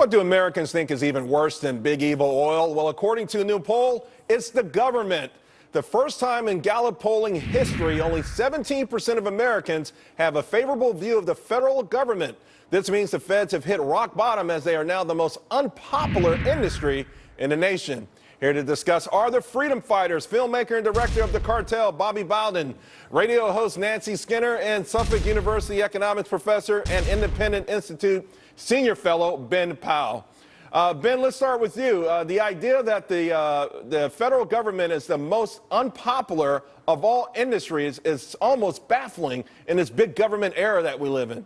What do Americans think is even worse than big evil oil? Well, according to a new poll, it's the government. The first time in Gallup polling history, only 17% of Americans have a favorable view of the federal government. This means the feds have hit rock bottom as they are now the most unpopular industry in the nation. Here to discuss are the freedom fighters, filmmaker and director of The Cartel, Bobby Bowden, radio host Nancy Skinner, and Suffolk University economics professor and Independent Institute senior fellow Ben Powell. Ben, let's start with you. The idea that the federal government is the most unpopular of all industries is almost baffling in this big government era that we live in.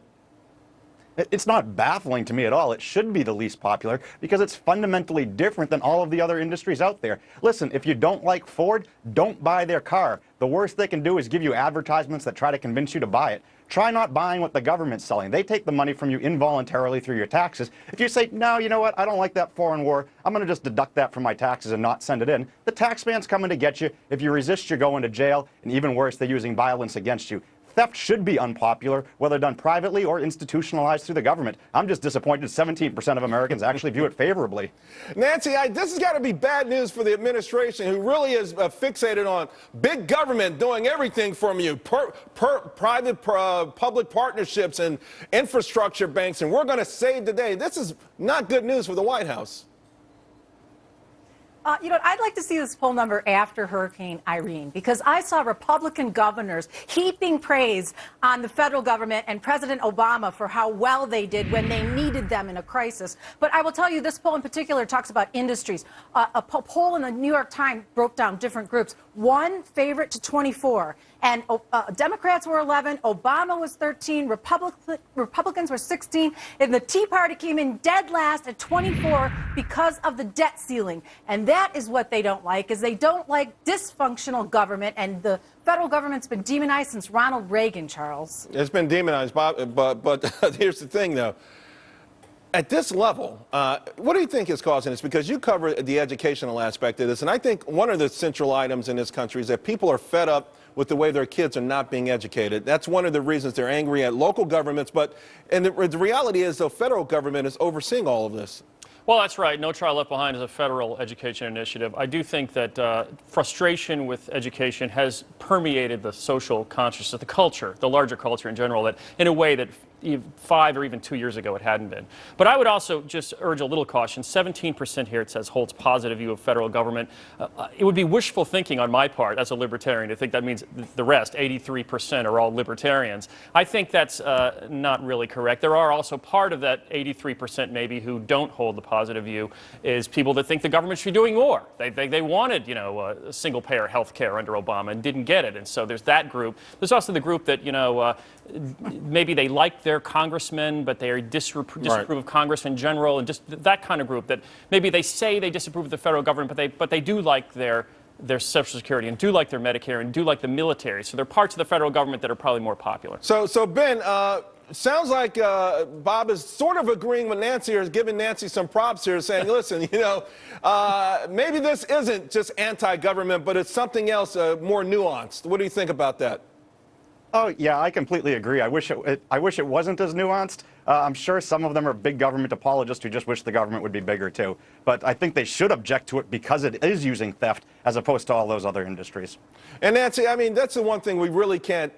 It's not baffling to me at all. It should be the least popular because it's fundamentally different than all of the other industries out there. Listen, if you don't like Ford, don't buy their car. The worst they can do is give you advertisements that try to convince you to buy it. Try not buying what the government's selling. They take the money from you involuntarily through your taxes. If you say, no, you know what, I don't like that foreign war, I'm going to just deduct that from my taxes and not send it in, the tax man's coming to get you. If you resist, you're going to jail, and even worse, they're using violence against you. Theft should be unpopular, whether done privately or institutionalized through the government. I'm just disappointed 17% of Americans actually view it favorably. Nancy, this has got to be bad news for the administration, who really is fixated on big government doing everything from you, private public partnerships and infrastructure banks, and we're going to save the day. This is not good news for the White House. I'd like to see this poll number after Hurricane Irene, because I saw Republican governors heaping praise on the federal government and President Obama for how well they did when they needed them in a crisis. But I will tell you, this poll in particular talks about industries. A poll in the New York Times broke down different groups. 1 favorite to 24. And Democrats were 11, Obama was 13, Republicans were 16, and the Tea Party came in dead last at 24 because of the debt ceiling. And that is what they don't like, is they don't like dysfunctional government, and the federal government's been demonized since Ronald Reagan, Charles. It's been demonized, but here's the thing, though. At this level, what do you think is causing this? Because you cover the educational aspect of this, and I think one of the central items in this country is that people are fed up with the way their kids are not being educated. That's one of the reasons they're angry at local governments. And the reality is the federal government is overseeing all of this. Well, that's right. No Child Left Behind is a federal education initiative. I do think that frustration with education has permeated the social consciousness, the culture, the larger culture in general, that in a way that 5 or even 2 years ago it hadn't been. But I would also just urge a little caution. 17% here, it says, holds positive view of federal government. It would be wishful thinking on my part as a libertarian to think that means the rest, 83%, are all libertarians. I think that's not really correct. There are also part of that 83% maybe who don't hold the positive view is people that think the government should be doing more. They wanted, single-payer health care under Obama and didn't get it. And so there's that group. There's also the group that, maybe they like their congressmen, but they disapprove of Congress in general, and just that kind of group that maybe they say they disapprove of the federal government, but they do like their Social Security and do like their Medicare and do like the military. So there are parts of the federal government that are probably more popular. So Ben, sounds like Bob is sort of agreeing with Nancy, or is giving Nancy some props here, saying, listen, maybe this isn't just anti-government, but it's something else more nuanced. What do you think about that? Oh, yeah, I completely agree. I wish it wasn't as nuanced. I'm sure some of them are big government apologists who just wish the government would be bigger, too. But I think they should object to it because it is using theft as opposed to all those other industries. And Nancy, that's the one thing we really can't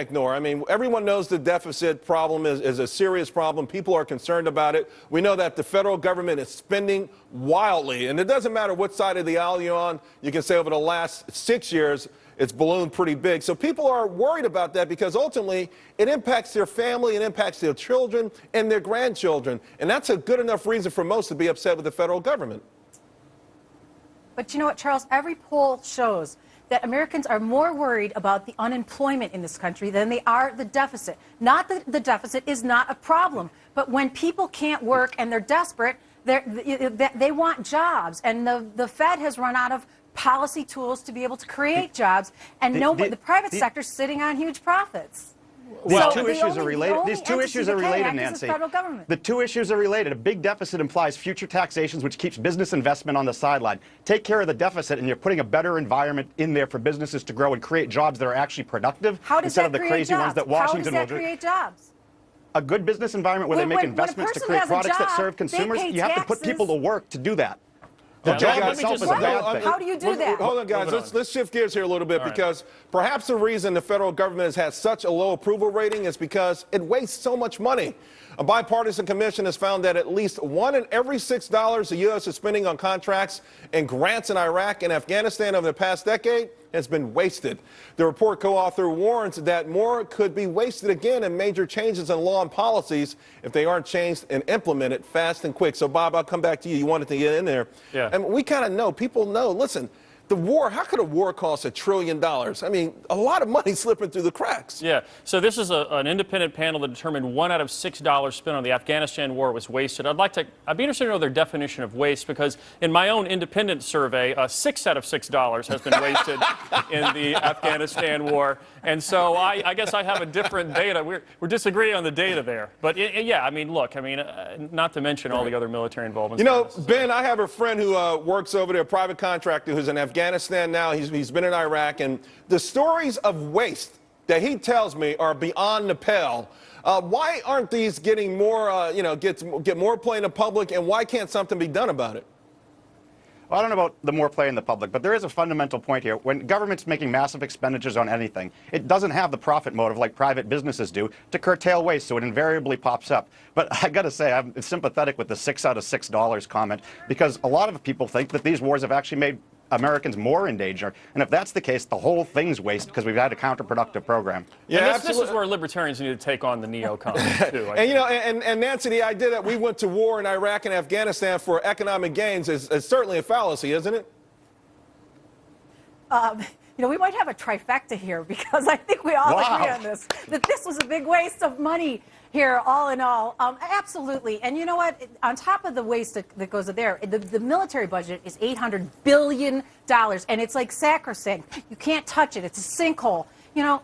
ignore. Everyone knows the deficit problem is a serious problem. People are concerned about it. We know that the federal government is spending wildly, and it doesn't matter what side of the aisle you're on. You can say over the last 6 years, it's ballooned pretty big. So people are worried about that because ultimately it impacts their family, it impacts their children and their grandchildren. And that's a good enough reason for most to be upset with the federal government. But you know what, Charles? Every poll shows that Americans are more worried about the unemployment in this country than they are the deficit. Not that the deficit is not a problem, but when people can't work and they're desperate, they want jobs. And the Fed has run out of policy tools to be able to create jobs, and the private sector's sitting on huge profits. These two issues are related. These two issues are related, Nancy. The two issues are related. A big deficit implies future taxations, which keeps business investment on the sideline. Take care of the deficit, and you're putting a better environment in there for businesses to grow and create jobs that are actually productive instead of the crazy ones that Washington will do. How does that create jobs? a good business environment where they make when a investments to person create has a products that job, serve they consumers, pay you have to put people to taxes. work to do that. The Yeah, job let me itself just- is a bad thing. How do you do that? Hold on, guys. Let's shift gears here a little bit, All right. because perhaps the reason the federal government has had such a low approval rating is because it wastes so much money. A bipartisan commission has found that at least $1 in every $6 the U.S. is spending on contracts and grants in Iraq and Afghanistan over the past decade has been wasted. The report co-author warns that more could be wasted again in major changes in law and policies if they aren't changed and implemented fast and quick. So, Bob, I'll come back to you. You wanted to get in there. Yeah. And we kind of know, people know, listen, the war, how could a war cost $1 trillion? I mean, a lot of money slipping through the cracks. Yeah, so this is an independent panel that determined $1 out of $6 spent on the Afghanistan war was wasted. I'd be interested to know their definition of waste, because in my own independent survey, $6 out of $6 has been wasted in the Afghanistan war. And so I guess I have a different data. We're disagreeing on the data there. But yeah, I mean, look, not to mention all the other military involvements. You know, Ben, I have a friend who works over there, a private contractor who's in Afghanistan now. He's been in Iraq, and the stories of waste that he tells me are beyond the pale. Why aren't these getting more, get more play in the public, and why can't something be done about it? Well, I don't know about the more play in the public, but there is a fundamental point here. When government's making massive expenditures on anything, it doesn't have the profit motive like private businesses do to curtail waste, so it invariably pops up. But I got to say, I'm sympathetic with the $6 out of $6 comment, because a lot of people think that these wars have actually made Americans more in danger. And if that's the case, the whole thing's waste, because we've had a counterproductive program. Yeah, and this is where libertarians need to take on the neocons, too. And, and Nancy, the idea that we went to war in Iraq and Afghanistan for economic gains is certainly a fallacy, isn't it? We might have a trifecta here, because I think we all agree on this, that this was a big waste of money here, all in all. Absolutely. And you know what? On top of the waste that goes there, the military budget is $800 billion, and it's like sacrosanct. You can't touch it. It's a sinkhole.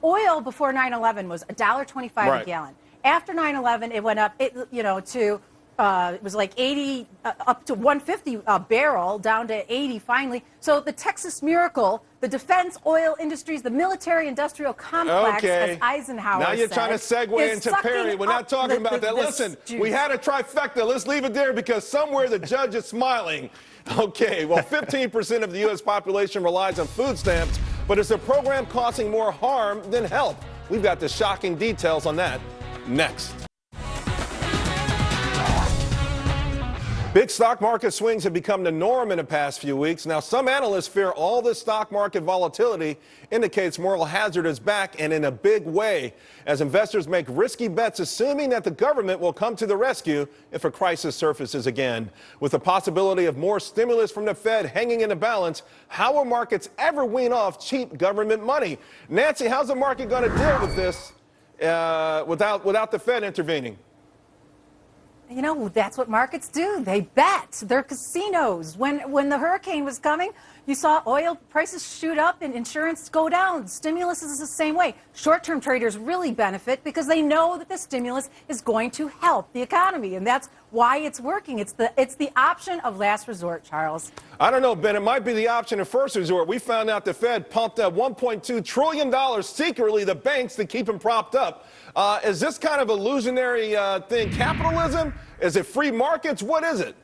Oil before 9/11 was $1.25 a gallon. After 9/11, it went up, to it was like 80, up to 150 a barrel, down to 80 finally. So the Texas miracle, the defense, oil industries, the military-industrial complex, as Eisenhower Now you're said, trying to segue is into Perry. We're not talking about that. Listen, juice. we had a trifecta. Let's leave it there, because somewhere the judge is smiling. Okay, well, 15% of the U.S. population relies on food stamps, but it's a program causing more harm than help. We've got the shocking details on that next. Big stock market swings have become the norm in the past few weeks. Now, some analysts fear all this stock market volatility indicates moral hazard is back, and in a big way, as investors make risky bets assuming that the government will come to the rescue if a crisis surfaces again. With the possibility of more stimulus from the Fed hanging in the balance, how will markets ever wean off cheap government money? Nancy, how's the market going to deal with this without the Fed intervening? That's what markets do. They bet. They're casinos. When the hurricane was coming, you saw oil prices shoot up and insurance go down. Stimulus is the same way. Short-term traders really benefit because they know that the stimulus is going to help the economy, and that's why it's working. It's the option of last resort, Charles. I don't know, Ben. It might be the option of first resort. We found out the Fed pumped up $1.2 trillion secretly to banks to keep them propped up. Is this kind of illusionary thing capitalism? Is it free markets? What is it?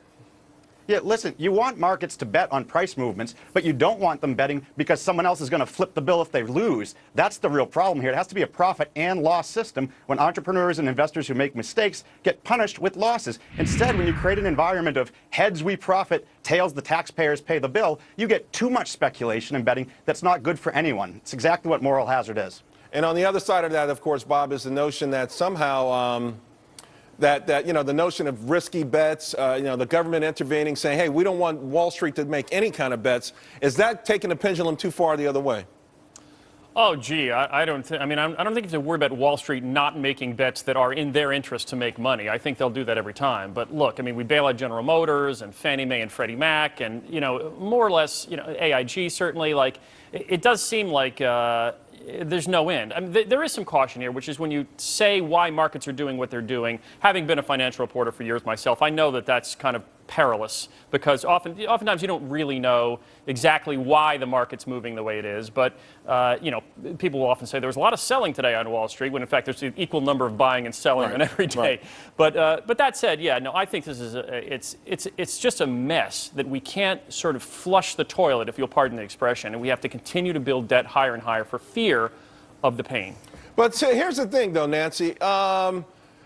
Yeah, listen, you want markets to bet on price movements, but you don't want them betting because someone else is going to flip the bill if they lose. That's the real problem here. It has to be a profit and loss system when entrepreneurs and investors who make mistakes get punished with losses. Instead, when you create an environment of heads we profit, tails the taxpayers pay the bill, you get too much speculation and betting that's not good for anyone. It's exactly what moral hazard is. And on the other side of that, of course, Bob, is the notion that somehow the notion of risky bets, the government intervening, saying, hey, we don't want Wall Street to make any kind of bets. Is that taking the pendulum too far the other way? Oh, gee, I don't think you have to worry about Wall Street not making bets that are in their interest to make money. I think they'll do that every time. But look, we bail out General Motors and Fannie Mae and Freddie Mac and, more or less, AIG certainly. It does seem like there's no end. There is some caution here, which is when you say why markets are doing what they're doing. Having been a financial reporter for years myself, I know that that's kind of perilous because oftentimes you don't really know exactly why the market's moving the way it is. But people will often say there was a lot of selling today on Wall Street, when in fact there's an equal number of buying and selling on every day. Right. But that said, yeah, no, I think this is it's just a mess that we can't sort of flush the toilet, if you'll pardon the expression, and we have to continue to build debt higher and higher for fear of the pain. But here's the thing, though, Nancy.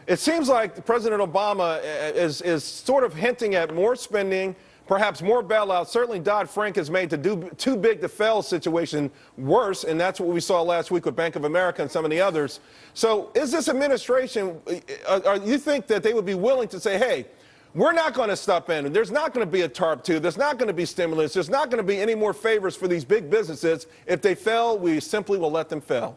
It seems like President Obama is sort of hinting at more spending, perhaps more bailouts. Certainly Dodd-Frank has made the too big to fail situation worse, and that's what we saw last week with Bank of America and some of the others. So is this administration, you think that they would be willing to say, hey, we're not going to step in. There's not going to be a TARP 2. There's not going to be stimulus. There's not going to be any more favors for these big businesses. If they fail, we simply will let them fail.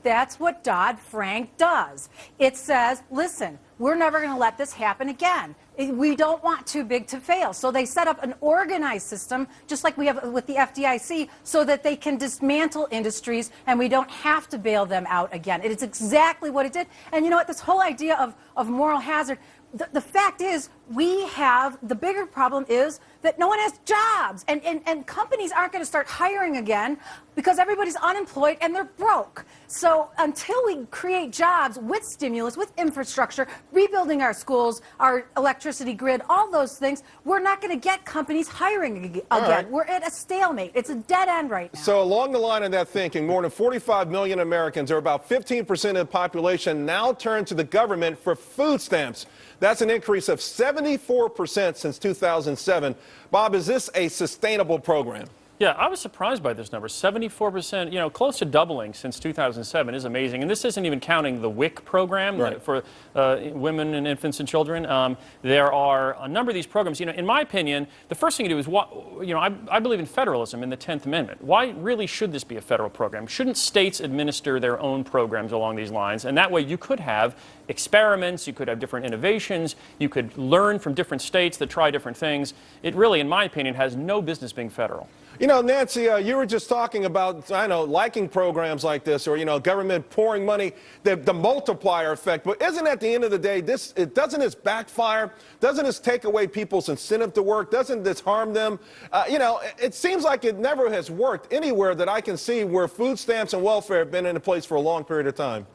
That's what Dodd-Frank does. It says, listen, we're never going to let this happen again. We don't want too big to fail. So they set up an organized system, just like we have with the FDIC, so that they can dismantle industries and we don't have to bail them out again. It is exactly what it did. And you know what? This whole idea of moral hazard, the fact is, the bigger problem is that no one has jobs, and companies aren't going to start hiring again because everybody's unemployed and they're broke. So until we create jobs with stimulus, with infrastructure, rebuilding our schools, our electricity grid, all those things, we're not going to get companies hiring again. Right. We're at a stalemate. It's a dead end right now. So along the line of that thinking, more than 45 million Americans, or about 15% of the population, now turn to the government for food stamps. That's an increase of 74% since 2007. Bob, is this a sustainable program? Yeah, I was surprised by this number. 74%, close to doubling since 2007 is amazing. And this isn't even counting the WIC program for women and infants and children. There are a number of these programs. In my opinion, the first thing to do is, I believe in federalism in the 10th Amendment. Why really should this be a federal program? Shouldn't states administer their own programs along these lines? And that way you could have experiments, you could have different innovations, you could learn from different states that try different things. It really, in my opinion, has no business being federal. Nancy, you were just talking about, liking programs like this, or, government pouring money, the multiplier effect. But isn't at the end of the day, doesn't this backfire? Doesn't this take away people's incentive to work? Doesn't this harm them? It seems like it never has worked anywhere that I can see where food stamps and welfare have been in place for a long period of time.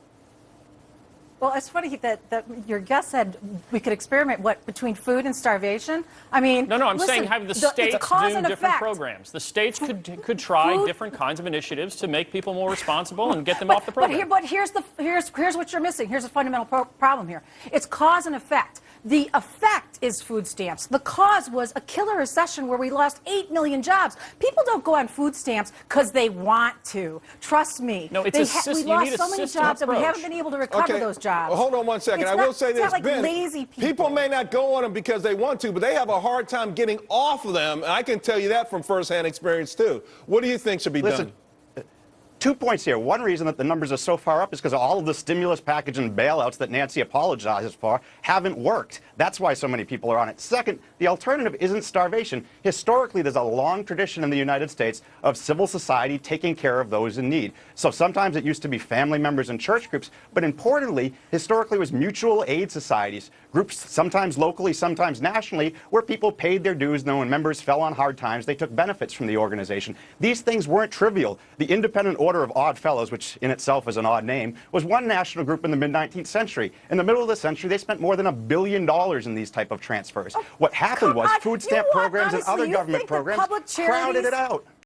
Well, it's funny that your guest said we could experiment, between food and starvation? I mean, No, I'm saying have the states do different programs. The states could try different kinds of initiatives to make people more responsible and get them off the program. But here's what you're missing. Here's a fundamental problem here. It's cause and effect. The effect is food stamps. The cause was a killer recession where we lost 8 million jobs. People don't go on food stamps because they want to. Trust me. No, it's a system. We lost so many jobs and we haven't been able to recover those jobs. Well, hold on one second. I will say this, like Ben, lazy people may not go on them because they want to, but they have a hard time getting off of them. And I can tell you that from firsthand experience, too. What do you think should be done? 2 points here. One reason that the numbers are so far up is because all of the stimulus package and bailouts that Nancy apologizes for haven't worked. That's why so many people are on it. Second, the alternative isn't starvation. Historically, there's a long tradition in the United States of civil society taking care of those in need. So sometimes it used to be family members and church groups, but importantly, historically it was mutual aid societies, groups sometimes locally, sometimes nationally, where people paid their dues, and when members fell on hard times, they took benefits from the organization. These things weren't trivial. The Independent Order of Odd Fellows, which in itself is an odd name, was one national group in the mid-19th century. In the middle of the century, they spent more than $1 billion in these type of transfers. What happened was food stamp programs and other government programs crowded it out.